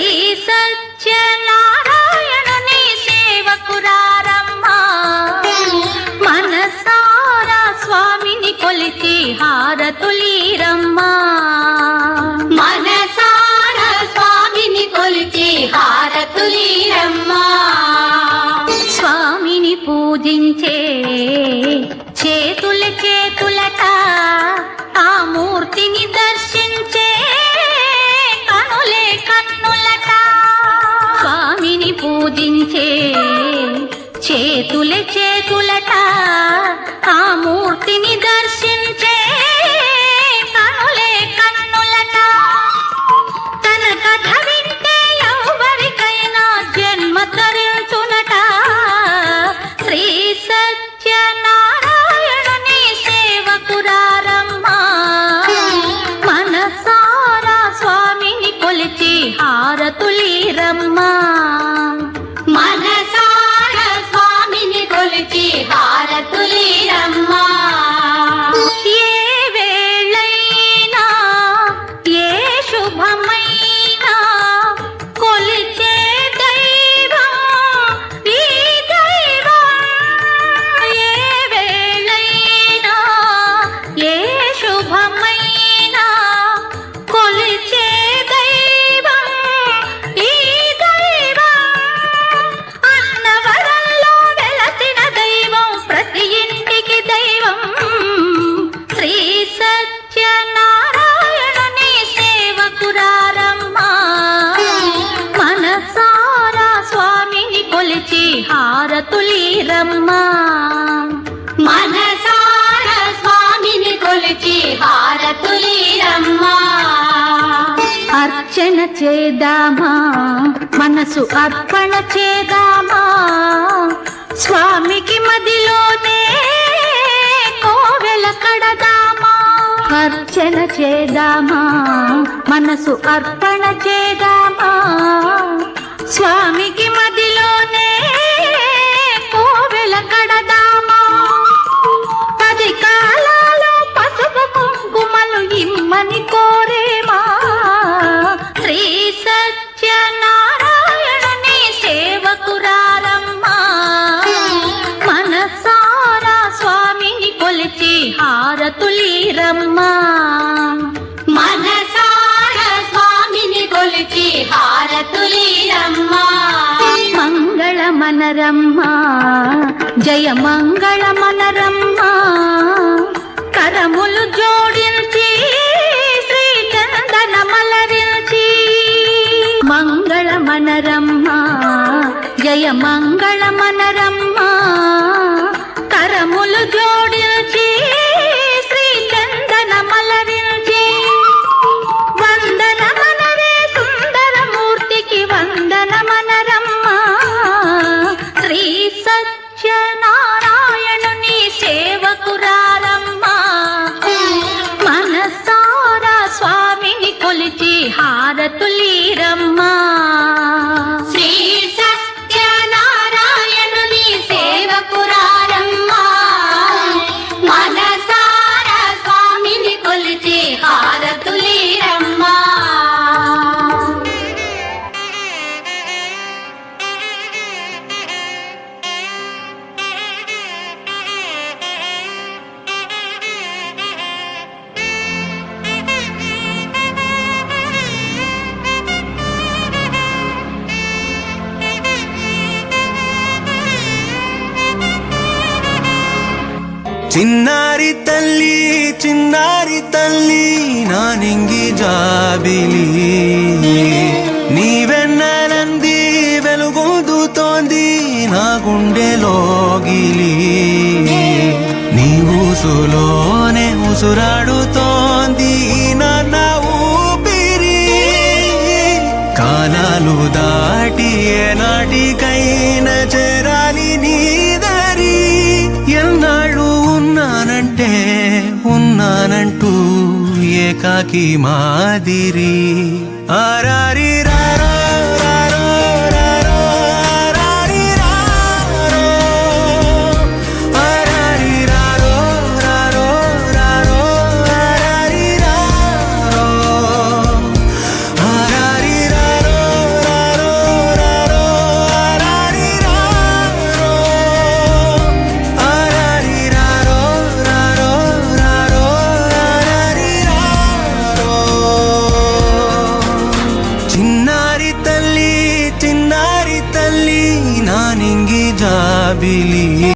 శ్రీ సత్యనారాయణుని సేవకురారమ్మా మనసారా స్వామిని కొలిచి హారతులీరమ్మా మనసారా స్వామిని కొలిచి హారతులీరమ్మా స్వామిని పూజించే చేతుల చేతులట ఆ మూర్తిని దర్శించే కనులే కన్నులట స్వామిని పూజించే చేతుల చేతులట ఆ మూర్తిని దర్శించే కనులే కన్నులట తన కథ వింటే ఎవరికైనా జన్మ తరించునట శ్రీ సత్యనారాయణుని సేవకురారమ్మా మనసారా స్వామిని కొలిచి హారతులీరమ్మా మనసారా స్వామిని కొలిచి హారతులీరమ్మా ఏ వేళైనా ఏ శుభమైనా కొలిచే దైవం ఈ దైవం ఏ వేళైనా ఏ శుభమైనా కొలిచే దైవం ఈ దైవం అన్నవరంలో వెలసిన దైవం ప్రతి ఇంటికి దైవం శ్రీ సత్యనారాయణుని సేవకురారమ్మా మనసారా స్వామిని కొలిచి హారతులీరమ్మా మనసారా స్వామిని కొలిచి హారతులీరమ్మా అర్చన చేద్దామా మనసు అర్పణ చేద్దామా స్వామికి మదిలోనే కోవెల కడదామా అర్చన చేద్దామా మనసు అర్పణ చేద్దామా స్వామికి మదిలోనే కోవెల కడదామా 10 కాలాలు పసుపు కుంకుమలు ఇమ్మని కోరేమా శ్రీ సత్యనారాయణుని సేవకురారమ్మా మనసారా స్వామిని కొలిచి హారతులీరమ్మా మనసారా స్వామిని కొలిచి హారతులీరమ్మా మంగళమనరమ్మా జయ మంగళమనరమ్మా కరములు జోడించి శ్రీ చందనమలరించి మంగళమనరమ్మా జయ మంగళమనరమ్మా కరములు జోడించి శ్రీ చందనమలరించి వందనమనరే సుందరమూర్తికి వందనమనరమ్మా శ్రీ సత్యనారాయణుని సేవకురారమ్మా మనసారా స్వామిని కొలిచి హారతులీరమ్మా శ్రీ సత్యనారాయణుని సేవకురారమ్మా మనసారా స్వామిని కొలిచి హారతులీరమ్మా చిన్నారి తల్లి నా నింగి జాబిలి నీవెన్నెలంది వెలుగొందుతోంది నా గుండెలోగిలి నీ ఊసులోనే ఉసురాడుతోంది నా ఊపిరి కాలాలు దాటి ఏనాటికైనా చేరాలి నీ దారి ఎన్నాళ్ళు ఉన్నానంటూ ఏకాకి మాదిరి ఆరారి రారా